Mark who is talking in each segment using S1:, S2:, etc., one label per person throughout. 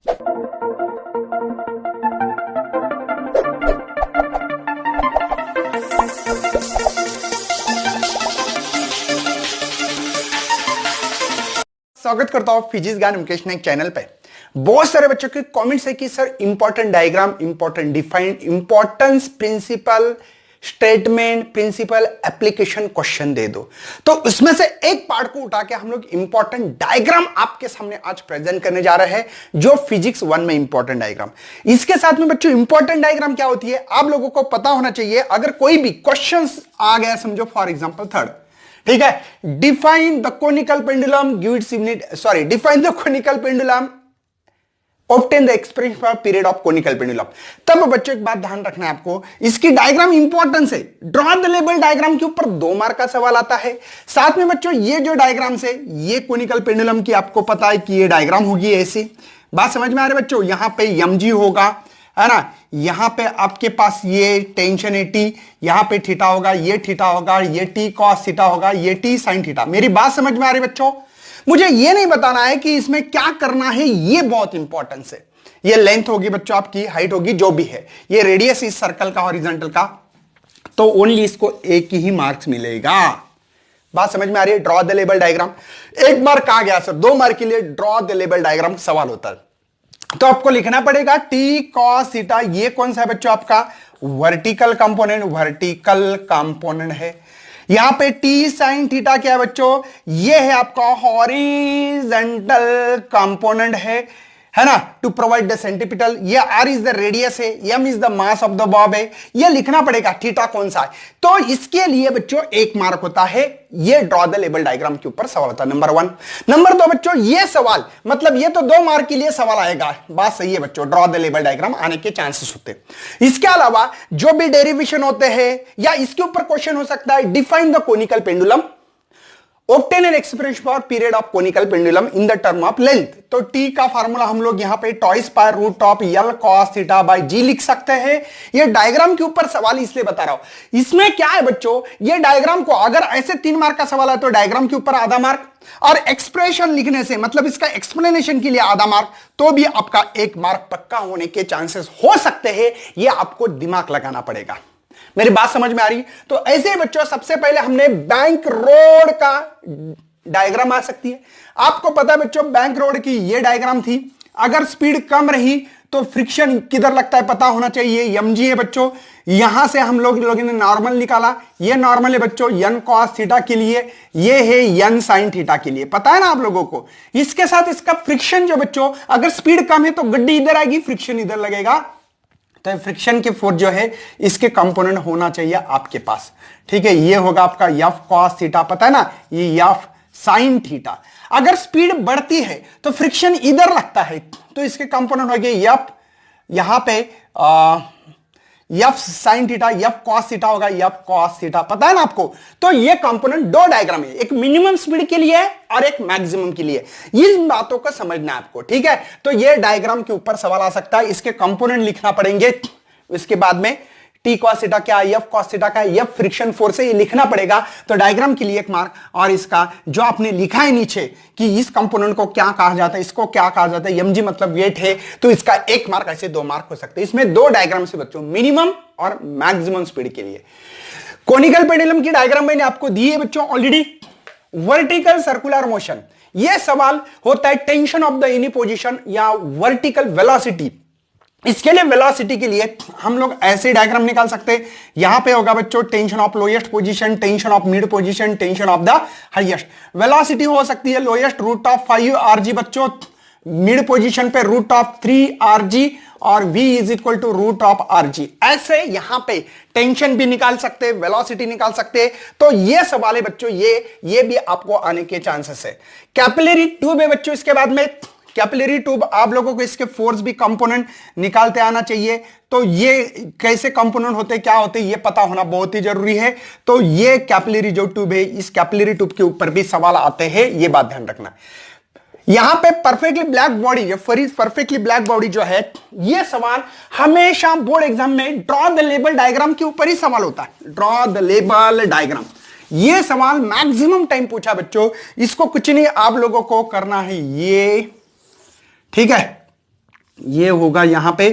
S1: स्वागत करता हूं फिजिक्स ज्ञान मुकेश नायक चैनल पे। बहुत सारे बच्चों के कमेंट्स है कि sir important diagram, important defined, importance, principle statement, principle application question दे दो। तो उसमें से एक पार्ट को उठा के हम लोग इंपॉर्टेंट डायग्राम आपके सामने आज प्रेजेंट करने जा रहे हैं, जो फिजिक्स 1 में इंपॉर्टेंट डायग्राम। इसके साथ में बच्चों इंपॉर्टेंट डायग्राम क्या होती है आप लोगों को पता होना चाहिए। अगर कोई भी क्वेश्चन आ गया, समझो फॉर एग्जाम्पल थर्ड, ठीक है, define the conical pendulum, define the conical pendulum, obtain the expression for period of conical pendulum. तब बच्चों एक बात ध्यान रखना है आपको, इसकी डायग्राम इंपॉर्टेंस है। ड्रॉ द लेबल डायग्राम के ऊपर 2 मार्क का सवाल आता है। साथ में बच्चों ये जो डायग्राम से, ये कोनिकल पेंडुलम की आपको पता है कि ये डायग्राम होगी ऐसी। बात समझ में आ रही है बच्चों? यहां पे mg होगा, है ना, यहां पे आपके पास ये टेंशन है टी, यहां पे थीटा होगा, ये थीटा होगा, ये टी कॉस थीटा होगा, ये टी साइन थीटा। मेरी बात समझ में आ रही है बच्चों? मुझे ये नहीं बताना है कि इसमें क्या करना है, ये बहुत इंपॉर्टेंस है। ये लेंथ होगी बच्चों आपकी, हाइट होगी, जो भी है, ये रेडियस इस सर्कल का, हॉरिजॉन्टल का, तो ओनली इसको एक ही मार्क्स मिलेगा। बात समझ में आ रही है? Draw the label diagram. 1 mark आ गया सर, 2 मार्क के लिए ड्रॉ द लेबल डायग्राम सवाल होता है। तो आपको लिखना पड़ेगा टी कॉस थीटा। ये कौन सा है बच्चों? आपका वर्टिकल कंपोनेंट है। यहां पे टी साइन थीटा क्या है बच्चों? ये है आपका हॉरिजॉन्टल कंपोनेंट है ना, टू प्रोवाइड द सेंटीपिटल। ये आर इज द रेडियस है, M is the mass of the bob है। ये लिखना पड़ेगा थीटा कौन सा है। तो इसके लिए बच्चों 1 मार्क होता है। ये ड्रॉ द लेबल डायग्राम के ऊपर सवाल होता है, नंबर 1। नंबर 2 बच्चों, ये सवाल मतलब ये तो 2 मार्क के लिए सवाल आएगा। बात सही है बच्चों, ड्रॉ द लेबल डायग्राम आने के चांसेस होते हैं। इसके अलावा जो भी डेरिवेशन होते हैं, या इसके ऊपर क्वेश्चन हो सकता है, define the conical pendulum, obtain an expression for period of conical pendulum in the term of length। तो t का फार्मूला हम लोग यहां पे twice pi root of l cos theta by g लिख सकते हैं। ये डायग्राम के ऊपर सवाल इसलिए बता रहा हूं। इसमें क्या है बच्चों, ये डायग्राम को अगर ऐसे 3 मार्क का सवाल है तो डायग्राम के ऊपर आधा मार्क, और एक्सप्रेशन लिखने से मतलब इसका एक्सप्लेनेशन के लिए आधा मार्क, तो भी आपका 1 मार्क पक्का होने के चांसेस हो सकते हैं। ये आपको दिमाग लगाना पड़ेगा। मेरी बात समझ में आ रही? तो ऐसे ही बच्चों, सबसे पहले हमने बैंक रोड का डायग्राम आ सकती है। आपको पता है बच्चों, बैंक रोड की ये डायग्राम थी। अगर स्पीड कम रही तो फ्रिक्शन किधर लगता है पता होना चाहिए, mg है बच्चों। यहां से हम लोगों ने नॉर्मल निकाला, ये नॉर्मल है बच्चों n cos थीटा के लिए, ये है n sin थीटा के लिए, पता है ना आप लोगों को। इसके साथ इसका फ्रिक्शन जो बच्चों, अगर स्पीड कम है तो गड्डी इधर आएगी, फ्रिक्शन इधर लगेगा। तो फ्रिक्शन के फोर्स जो है, इसके कंपोनेंट होना चाहिए आपके पास, ठीक है। ये होगा आपका f cos थीटा, पता है ना, ये f sin थीटा। अगर स्पीड बढ़ती है तो फ्रिक्शन इधर लगता है, तो इसके कंपोनेंट हो गए f, यहां पे f sin theta, f cos theta होगा, f cos थीटा, पता है ना आपको। तो ये कंपोनेंट 2 डायग्राम है, एक मिनिमम स्पीड के लिए और एक मैक्सिमम के लिए। इन बातों को समझना है आपको, ठीक है। तो ये डायग्राम के ऊपर सवाल आ सकता है, इसके कंपोनेंट लिखना पड़ेंगे। इसके बाद में टी कॉस थीटा क्या है, एफ कॉस थीटा क्या है, एफ फ्रिक्शन फोर्स है, ये लिखना पड़ेगा। तो डायग्राम के लिए 1 मार्क, और इसका जो आपने लिखा है नीचे कि इस कंपोनेंट को क्या कहा जाता है, इसको क्या कहा जाता है, mg मतलब वेट है, तो इसका 1 मार्क, ऐसे 2 मार्क हो सकते हैं। इसमें 2 डायग्राम से बच्चों, मिनिमम और मैक्सिमम स्पीड के लिए। कोनिकल पेंडुलम की डायग्राम मैंने आपको दी है बच्चों ऑलरेडी। वर्टिकल सर्कुलर मोशन, यह सवाल होता है tension of the any position या वर्टिकल वेलोसिटी। इसके लिए वेलोसिटी के लिए हम लोग ऐसे डायग्राम निकाल सकते हैं। यहां पे होगा बच्चों tension of lowest position, tension of mid position, tension of the highest. Velocity हो सकती है लोएस्ट रूट ऑफ 5 rg बच्चों, मिड पोजीशन पे रूट ऑफ 3 rg, और v is equal to root of rg। ऐसे यहां पे टेंशन भी निकाल सकते हैं, वेलोसिटी निकाल सकते हैं। तो ये सवाल है बच्चों, ये भी आपको आने के चांसेस है। कैपिलरी ट्यूब है बच्चों, इसके बाद में कैपिलरी ट्यूब, आप लोगों को इसके फोर्स भी कंपोनेंट निकालते आना चाहिए। तो ये कैसे कंपोनेंट होते, क्या होते, ये पता होना बहुत ही जरूरी है। तो ये कैपिलरी जो ट्यूब है, इस कैपिलरी ट्यूब के ऊपर भी सवाल आते हैं, ये बात ध्यान रखना। यहां पे परफेक्टली ब्लैक बॉडी, ये परफेक्टली ब्लैक बॉडी जो है, ये सवाल हमेशा बोर्ड एग्जाम में ड्रॉ द लेबल डायग्राम के ऊपर ही सवाल होता है। ड्रॉ द लेबल डायग्राम, ये सवाल मैक्सिमम टाइम पूछा बच्चों। इसको कुछ नहीं आप लोगों को करना है, ये ठीक है, ये होगा यहां पे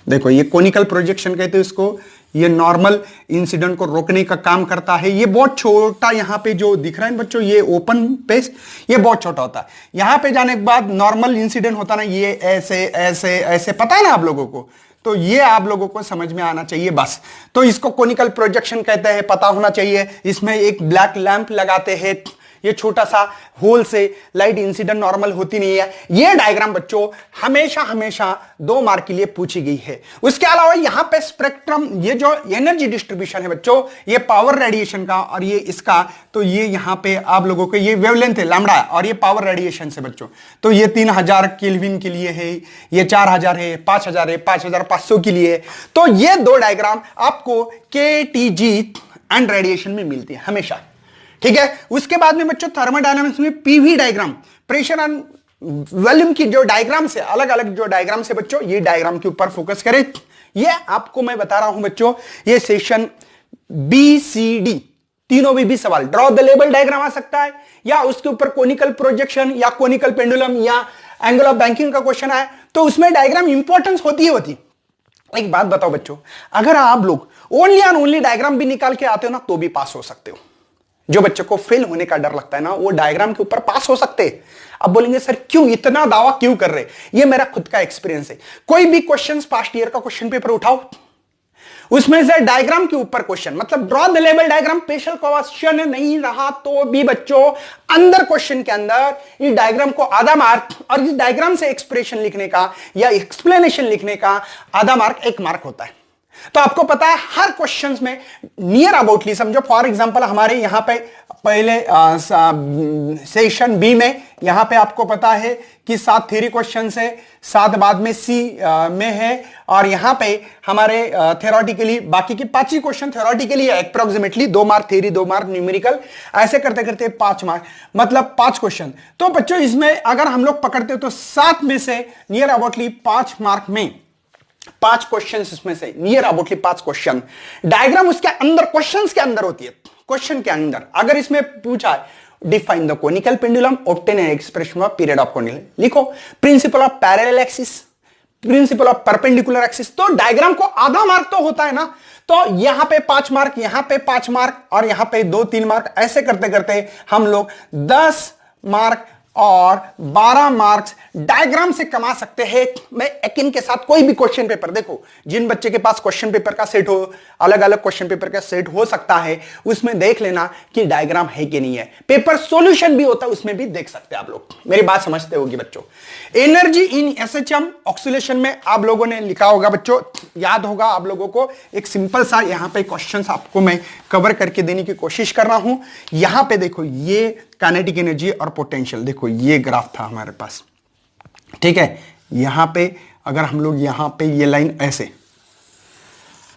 S1: देखो, ये कोनिकल प्रोजेक्शन कहते हैं इसको। ये नॉर्मल इंसिडेंट को रोकने का काम करता है। ये बहुत छोटा यहां पे जो दिख रहा है बच्चों, ये ओपन पेस, ये बहुत छोटा होता है। यहां पे जाने के बाद नॉर्मल इंसिडेंट होता ना, ये ऐसे ऐसे ऐसे, पता है ना आप लोगों को, तो ये आप लोगों को समझ में आना चाहिए बस। तो इसको कोनिकल प्रोजेक्शन कहते हैं, पता होना चाहिए। इसमें एक ब्लैक लैंप लगाते हैं, ये छोटा सा होल से लाइट इंसिडेंट नॉर्मल होती नहीं है। ये डायग्राम बच्चों हमेशा हमेशा 2 मार्क के लिए पूछी गई है। उसके अलावा यहां पे स्पेक्ट्रम, ये जो एनर्जी डिस्ट्रीब्यूशन है बच्चों, ये पावर रेडिएशन का और ये इसका, तो ये यहां पे आप लोगों को ये वेवलेंथ है लैम्बडा, और ये पावर रेडिएशन से बच्चों। तो ये 3000 केल्विन के लिए है, ये 4000 है, 5000 है, 5500 के लिए। तो ये 2 डायग्राम आपको KTG एंड रेडिएशन में मिलती है हमेशा, ठीक है। उसके बाद में बच्चों थर्मोडायनामिक्स में PV diagram, pressure and volume की जो डायग्राम से, अलग अलग जो डायग्राम से बच्चों, ये डायग्राम के ऊपर फोकस करें। ये आपको मैं बता रहा हूं बच्चों, ये सेशन BCD तीनों भी सवाल, ड्रॉ द लेबल डायग्राम आ सकता है, या उसके ऊपर कोनिकल प्रोजेक्शन या कोनिकल पेंडुलम या एंगल ऑफ बैंकिंग का क्वेश्चन आए, तो उसमें डायग्राम इंपॉर्टेंस होती ही होती। एक बात बताओ बच्चों, अगर आप लोग ओनली एंड ओनली डायग्राम भी निकाल के आते हो ना, तो भी पास हो सकते हो। जो बच्चों को फेल होने का डर लगता है ना, वो डायग्राम के ऊपर पास हो सकते हैं। अब बोलेंगे सर क्यों, इतना दावा क्यों कर रहे? ये मेरा खुद का एक्सपीरियंस है। कोई भी क्वेश्चंस पास्ट ईयर का क्वेश्चन पेपर उठाओ, उसमें से डायग्राम के ऊपर क्वेश्चन, मतलब draw the label diagram special question नहीं रहा, तो भी बच्चों अंदर क्वेश्चन के अंदर इस डायग्राम को आधा मार्क, और इस डायग्राम से एक्सप्रेशन लिखने का या एक्सप्लेनेशन लिखने का आधा मार्क, 1 मार्क होता है। तो आपको पता है हर क्वेश्चंस में नियर अबाउटली समझो। फॉर एग्जांपल हमारे यहां पे पहले सेशन बी में यहां पे आपको पता है कि 7 थ्योरी क्वेश्चंस है, 7 बाद में सी में है, और यहां पे हमारे थ्योरेटिकली बाकी के 5 ही क्वेश्चन थ्योरेटिकली है, approximately 2 mark theory, 2 mark numerical, ऐसे करते करते 5 मार्क, मतलब 5 क्वेश्चन। तो बच्चों इसमें अगर हम लोग पकड़ते हो तो 7 में से नियर अबाउटली 5 मार्क में 5 क्वेश्चन, इसमें से नियर अबाउटली 5 क्वेश्चन डायग्राम उसके अंदर, क्वेश्चंस के अंदर होती है। क्वेश्चन के अंदर अगर इसमें पूछा है define the conical pendulum, obtain an expression of period of conical, लिखो principle of parallel axis, principle of perpendicular axis, तो डायग्राम को आधा मार्क तो होता है ना। तो यहां पे 5 मार्क, यहां पे 5 मार्क, और यहां पे 2-3 मार्क, ऐसे करते करते हम लोग 10 मार्क और 12 मार्क्स डायग्राम से कमा सकते हैं। मैं एकिन के साथ कोई भी क्वेश्चन पेपर, देखो जिन बच्चे के पास क्वेश्चन पेपर का सेट हो, अलग अलग क्वेश्चन पेपर का सेट हो सकता है, उसमें देख लेना कि डायग्राम है कि नहीं है। पेपर सॉल्यूशन भी होता है, उसमें भी देख सकते हैं आप लोग। मेरी बात समझते होगी बच्चों। एनर्जी इन एसएचएम ऑक्सीलेशन में आप लोगों ने लिखा होगा बच्चों, याद होगा आप लोगों को। एक सिंपल सा यहां पे क्वेश्चन आपको मैं कवर करके देने की कोशिश कर रहा हूं। यहां पे देखो ये काइनेटिक एनर्जी और पोटेंशियल, देखो ये ग्राफ था हमारे पास, ठीक है। यहां पे अगर हम लोग यहां पे ये लाइन ऐसे,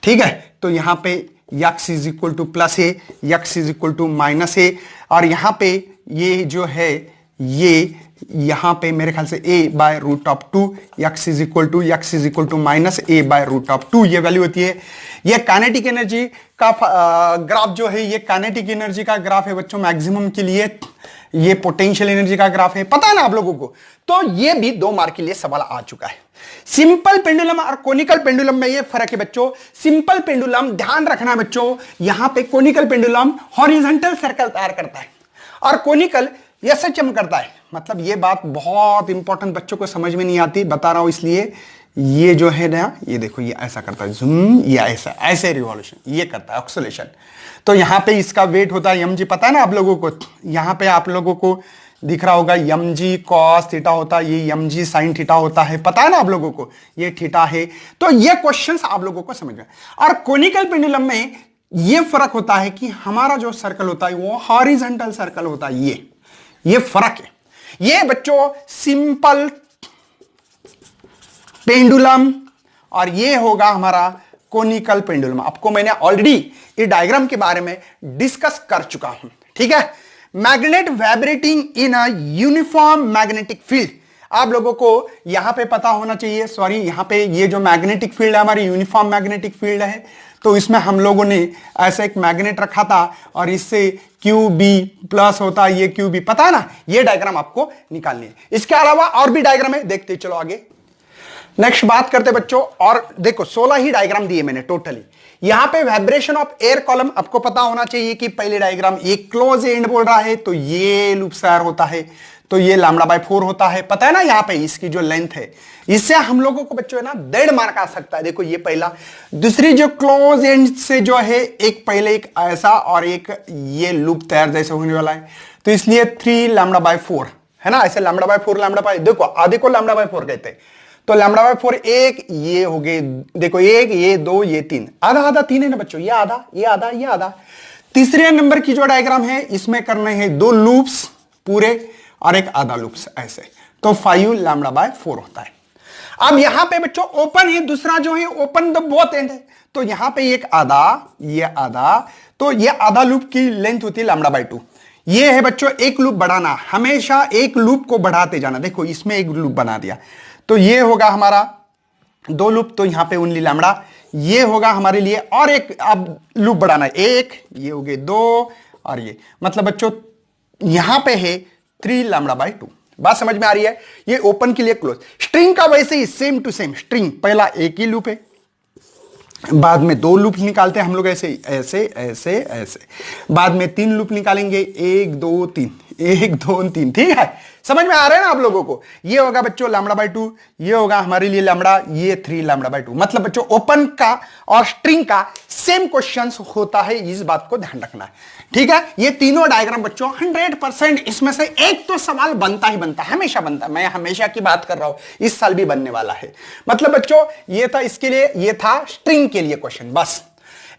S1: ठीक है, तो यहां पे x is equal to plus A, x is equal to minus A, और यहां पे ये जो है ये यहां पे मेरे ख्याल से a by root of 2, x is equal to minus a by root of 2 ये वैल्यू होती है। ये काइनेटिक एनर्जी का ग्राफ जो है, ये काइनेटिक एनर्जी का ग्राफ है बच्चों मैक्सिमम के लिए। ये पोटेंशियल एनर्जी का ग्राफ है, पता है ना आप लोगों को। तो ये भी 2 मार्क के लिए सवाल आ चुका है। सिंपल पेंडुलम और कोनिकल पेंडुलम में ये फर्क है बच्चों। सिंपल पेंडुलम, ध्यान रखना बच्चों, यहां पे कोनिकल पेंडुलम हॉरिजॉन्टल सर्कल तैयार करता है और कोनिकल एसएचएम करता है। मतलब ये बात बहुत इंपॉर्टेंट, बच्चों को समझ में नहीं आती, बता रहा हूं इसलिए। ये जो है ना, ये देखो ये ऐसा करता है जूम, ये ऐसा ऐसे रिवॉल्यूशन ये करता है ऑक्सीलेशन। तो यहां पे इसका वेट होता है mg, पता है ना आप लोगों को। यहां पे आप लोगों को दिख रहा होगा mg cos थीटा होता है, ये mg sin थीटा होता है, पता है ना आप लोगों को, ये थीटा है। तो ये क्वेश्चंस आप लोगों को समझ में। और कोनिकल पेंडुलम में ये फर्क होता है कि हमारा जो सर्कल होता है वो हॉरिजॉन्टल सर्कल होता है, ये फर्क है। ये बच्चों सिंपल पेंडुलम और ये होगा हमारा कोनिकल पेंडुलम। आपको मैंने ऑलरेडी ये डायग्राम के बारे में डिस्कस कर चुका हूं, ठीक है। Magnet vibrating in a uniform magnetic field, आप लोगों को यहां पे पता होना चाहिए। सॉरी, यहां पे ये जो मैग्नेटिक फील्ड है हमारी यूनिफॉर्म मैग्नेटिक फील्ड है। तो इसमें हम लोगों ने ऐसा एक मैग्नेट रखा था और इससे QB प्लस होता है, ये QB पता है ना, ये डायग्राम आपको निकालनी है। इसके अलावा और भी डायग्राम है, देखते चलो आगे। नेक्स्ट बात करते बच्चों, और देखो 16 ही डायग्राम दिए मैंने टोटली। यहां पे वाइब्रेशन ऑफ एयर कॉलम आपको पता होना चाहिए कि पहले डायग्राम ये क्लोज एंड बोल रहा है तो ये लूप सायर होता है, तो ये λ/4 होता है, पता है ना। यहां पे इसकी जो लेंथ है, इससे हम लोगों को बच्चों है ना 1.5 मार्क आ सकता है। देखो ये पहला। दूसरी जो क्लोज एंड से जो है, एक पहले एक ऐसा और एक ये लूप तैयार जैसे होने वाला है, तो इसलिए 3 λ/4 है ना। ऐसे λ/4 देखो आधे को λ/4 कहते हैं, तो λ/4 एक, ये हो गए देखो एक, ये 2, ये 3, आधा आधा 3 है ना बच्चों, ये आधा ये आधा ये आधा। तीसरे नंबर की जो डायग्राम है, इसमें करने हैं 2 लूप्स पूरे और एक आधा लूप्स ऐसे, तो 5 λ/4 होता है। अब यहां पे बच्चों ओपन है, दूसरा जो है ओपन द बोथ एंड है, तो यहां पे एक आधा, ये आधा, तो ये आधा लूप की लेंथ होती है λ/2। ये है बच्चों एक लूप बढ़ाना, हमेशा एक लूप को बढ़ाते जाना। देखो इसमें एक लूप बना दिया, तो ये होगा हमारा 2 लूप, तो यहां पे ओनली λ। ये होगा हमारे लिए और एक अब लूप बढ़ाना है, एक, ये हो गए 2 और ये, मतलब बच्चों यहां पे है 3 λ/2। बात समझ में आ रही है। ये ओपन के लिए क्लोज। स्ट्रिंग का वैसे ही सेम टू सेम, स्ट्रिंग पहला एक ही लूप है, बाद में 2 लूप निकालते हैं हम लोग ऐसे ऐसे ऐसे ऐसे, बाद में 3 लूप निकालेंगे, 1 2 3, 1 2 3, ठीक है। समझ में आ रहा है ना आप लोगों को। ये होगा बच्चों λ/2, ये होगा हमारे लिए λ, ये 3 λ/2। मतलब बच्चों ओपन का और स्ट्रिंग का सेम क्वेश्चंस होता है, इस बात को ध्यान रखना है, ठीक है। ये तीनों डायग्राम बच्चों 100% इसमें से एक तो सवाल बनता ही बनता है, हमेशा बनता है। मैं हमेशा की बात कर रहा हूं, इस साल भी बनने वाला है। मतलब बच्चों ये था इसके लिए, ये था स्ट्रिंग के लिए क्वेश्चन बस।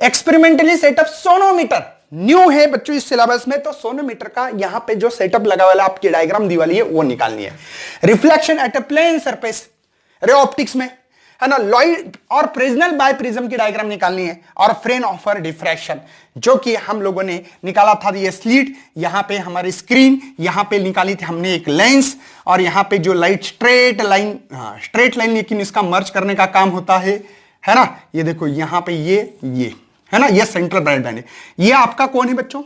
S1: एक्सपेरिमेंटली सेटअप सोनोमीटर न्यू है बच्चों इस सिलेबस में, तो सोनोमीटर का यहां पे जो सेटअप लगा वाला आपकी डायग्राम दी वाली है वो निकालनी है। Reflection at a plane surface ray optics में है ना, लॉइड और प्रिज्मल बाय प्रिज्म की डायग्राम निकालनी है, और फ्रेन ऑफर डिफ्रैक्शन जो कि हम लोगों ने निकाला था, ये स्लिट, यहां पे हमारी स्क्रीन, यहां पे निकाली थी हमने एक लेंस, और यहां पे जो light straight line, straight line, लेकिन इसका मर्ज करने का काम होता है ना। ये देखो यहां पे ये है ना, ये सेंट्रल ब्राइट बैंड है। ये आपका कौन है बच्चों,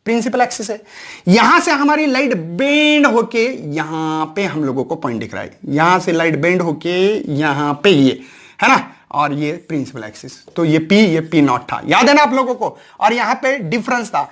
S1: प्रिंसिपल एक्सिस है। यहां से हमारी लाइट बेंड होके यहां पे हम लोगों को पॉइंट दिख रहा है, यहां से लाइट बेंड होके यहां पे ये है ना, और ये प्रिंसिपल एक्सिस, तो ये P0 था, याद है ना आप लोगों को। और यहां पे डिफरेंस था,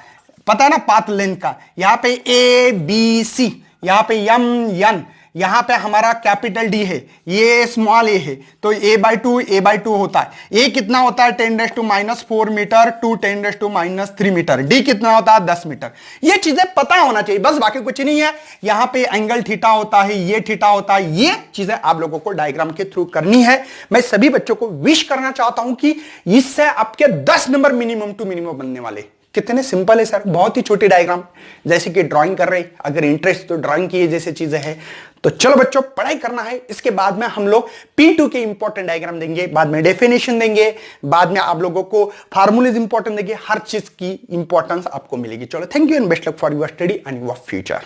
S1: पता है ना पाथ लेंथ का, यहां पे A B C, यहां पे M N, यहां पे हमारा कैपिटल D है, ये स्मॉल a है, तो a/2 होता है। a कितना होता है 10⁻⁴ मीटर टू 10⁻³ मीटर। d कितना होता है 10 मीटर। ये चीजें पता होना चाहिए बस, बाकी कुछ नहीं है। यहां पे एंगल थीटा होता है, ये थीटा होता है, ये चीजें आप लोगों को डायग्राम के थ्रू करनी है। मैं सभी बच्चों को विश करना चाहता हूं कि इससे आपके 10 नंबर मिनिमम टू मिनिमम बनने वाले। कितने सिंपल है सर, बहुत ही छोटी डायग्राम, जैसे कि ड्राइंग कर रहे, अगर इंटरेस्ट तो ड्राइंग की जैसे चीजें हैं। तो चलो बच्चों पढ़ाई करना है। इसके बाद में हम लोग P2 के इंपॉर्टेंट डायग्राम देंगे, बाद में डेफिनेशन देंगे, बाद में आप लोगों को फार्मूलेज इंपॉर्टेंट देंगे, हर चीज की इंपॉर्टेंस आपको मिलेगी। चलो thank you and best luck for your study and your future.